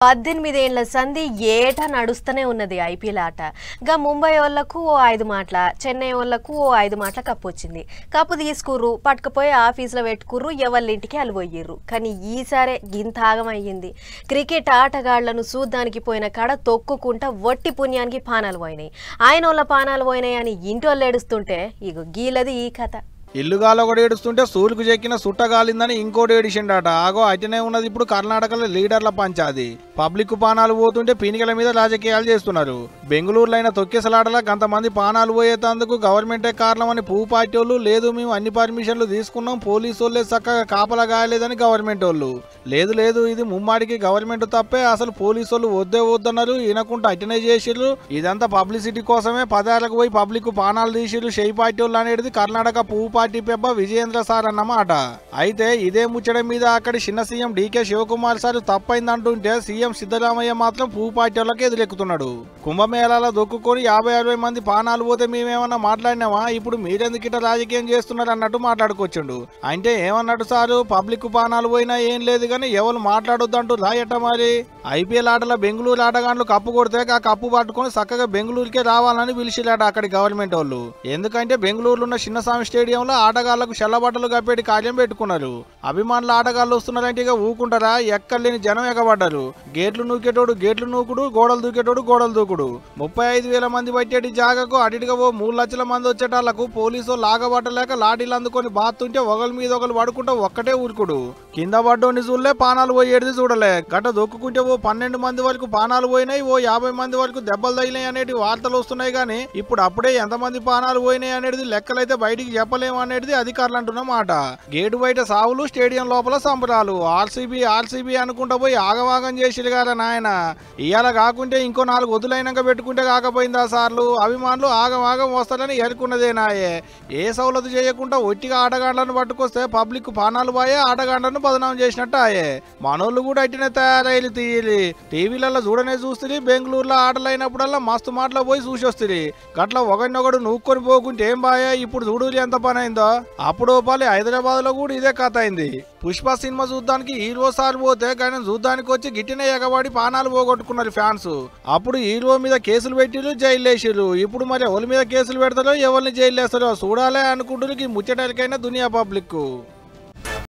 18 ఏళ్ల సంధి ఏటా నడుస్తూనే ఉన్నది ఐపీఎల్ ఆట. గా ముంబై వాళ్ళకు ఓ 5 మాటల, చెన్నై వాళ్ళకు ఓ 5 మాటల కప్పు వచ్చింది. కప్పు తీసుకుర్రు, పట్టుకుపోయి ఆఫీసులో పెట్టుకుర్రు, ఎవళ్ళింటికి అలిపోయిర్రు. కానీ ఈసారే గింత ఆగమయ్యింది. క్రికెట్ ఆటగాళ్లను చూద్దానికి పోయిన కాడ తొక్కుకుంటా వట్టి పుణ్యానికి పానాలు పోయినాయి. ఆయన వాళ్ళ పానాలు పోయినాయి అని ఇంటోళ్ళు ఏడుస్తుంటే ఇగో గీలది ఈ కథ. ఇల్లుగాలో ఒకటి ఏడుస్తుంటే సూలుకు చెక్కిన సుట్టగాలిందని ఇంకోటి ఏడిచిండట. ఆగో అటనే ఉన్నది ఇప్పుడు కర్ణాటకలో లీడర్ల పంచాది. పబ్లిక్ పానాలు పోతుంటే పీనికల మీద రాజకీయాలు చేస్తున్నారు. బెంగళూరులో అయిన తొక్కేసలాటలా కొంతమంది పానాలు పోయేందుకు గవర్నమెంటే కారణమని పువ్వు పార్టీ వాళ్ళు, లేదు మేము అన్ని పర్మిషన్లు తీసుకున్నాం, పోలీసు వాళ్ళే చక్కగా కాపలా గాయలేదని గవర్నమెంట్ వాళ్ళు, లేదు లేదు ఇది ముమ్మాడికి గవర్నమెంట్ తప్పే, అసలు పోలీసు వాళ్ళు వద్దే వద్దన్నారు, వినకుండా అటనే చేసిర్రు, ఇదంతా పబ్లిసిటీ కోసమే పదాలకు పోయి పబ్లిక్ పానాలు తీసిర్రు షెయి పార్టీ వాళ్ళు అనేది కర్ణాటక పువ్వు పార్టీ పెబ్బ విజయేంద్ర సార్ అన్నమాట. అయితే ఇదే ముచ్చడం మీద అక్కడి చిన్న సీఎం డీకే శివకుమార్ సార్ తప్పైందంటుంటే సీఎం సిద్ధరామయ్య మాత్రం పువ్వు పార్టీ వాళ్ళకి ఎదురెక్కుతున్నాడు. కుంభమేళాలో దొక్కుకొని 50-60 మంది పానాలు పోతే మేమేమన్నా మాట్లాడినామా, ఇప్పుడు మీరెందుకిట రాజకీయం చేస్తున్నారు అన్నట్టు మాట్లాడుకొచ్చిండు. అంటే ఏమన్నట్టు సారు, పబ్లిక్ పానాలు పోయినా ఏం లేదు కానీ ఎవరు మాట్లాడొద్దంటూ రాయట. మరి ఐపీఎల్ ఆటలో బెంగళూరు ఆటగాళ్లు కప్పు కొడితే ఆ కప్పు పట్టుకొని చక్కగా బెంగళూరుకే రావాలని పిలిచిరాట అక్కడి గవర్నమెంట్ వాళ్ళు. ఎందుకంటే బెంగళూరులో ఉన్న చిన్నస్వామి స్టేడియంలో ఆటగాళ్లకు చెల్లబట్టలు కప్పేటి కార్యం పెట్టుకున్నారు. అభిమానులు ఆటగాళ్లు వస్తున్నారంటే ఇక ఊకుంటారా, ఎక్కలేని జనం ఎగబడ్డారు. గేట్లు నూకేటోడు గేట్లు నూకుడు, గోడలు దూకేటోడు గోడలు దూకుడు. 35,000 మంది పట్టేటి జాగకు అటుగా 3 లక్షల మంది వచ్చేటాళ్లకు పోలీసు లాగబట్టలేక లాఠీలు అందుకొని బాతుంటే ఒకరి మీద ఒకరు పడుకుంటా ఒక్కటే ఊరుకుడు. కింద పడ్డోని చూడలే, పానాలు పోయేది చూడలే. గట్ట దొక్కుంటే ఓ 12 మంది వరకు పానాలు పోయినాయి, ఓ 50 మంది వరకు దెబ్బలు తగిలినాయి అనేది వార్తలు వస్తున్నాయి. కానీ ఇప్పుడు అప్పుడే ఎంతమంది పానాలు పోయినాయి అనేది లెక్కలైతే బయటికి చెప్పలేము అనేది అధికారులు అంటున్నమాట. గేటు బయట సావులు, స్టేడియం లోపల సంబరాలు. ఆర్సీబీ అనుకుంటా పోయి ఆగవాగం చేసిరు కదా నాయన. ఇవాళ కాకుంటే ఇంకో 4 వదులైనాక పెట్టుకుంటే కాకపోయిందా సార్లు. అభిమానులు ఆగవాగం వస్తారని ఎరుకున్నదే నాయే. ఏ సౌలతు చేయకుండా ఒట్టిగా ఆటగాళ్లను పట్టుకొస్తే పబ్లిక్ పానాలు పోయే ఆటగాళ్లను బదనాం చేసినట్టు ఆయే. మనోళ్ళు కూడా అట్టినే తయారైలు తీయాలి. టీవీలలో చూడనే చూస్తుంది. బెంగళూరులో ఆటలు అయినప్పుడల్లా మస్తు మాటలో పోయి చూసి వస్తుంది. గట్ల ఒకరినొకడు నూక్కొని పోకుంటే ఏం బాయే. ఇప్పుడు చూడు ఎంత పని అయిందో. అప్పుడు పాలి హైదరాబాద్ లో కూడా ఇదే కథ అయింది. పుష్ప సినిమా చూడ్డానికి హీరో సార్ పోతే కానీ చూడ్డానికి వచ్చి గిట్టినే ఎగబడి పానాలు పోగొట్టుకున్నారు ఫ్యాన్స్. అప్పుడు హీరో మీద కేసులు పెట్టిరు, జైలు వేసిరు. ఇప్పుడు మరి ఎవరి మీద కేసులు పెడతారో ఎవరిని జైలు వేస్తారో చూడాలే అనుకుంటున్నారు. ముచ్చటలకైనా దునియా పబ్లిక్.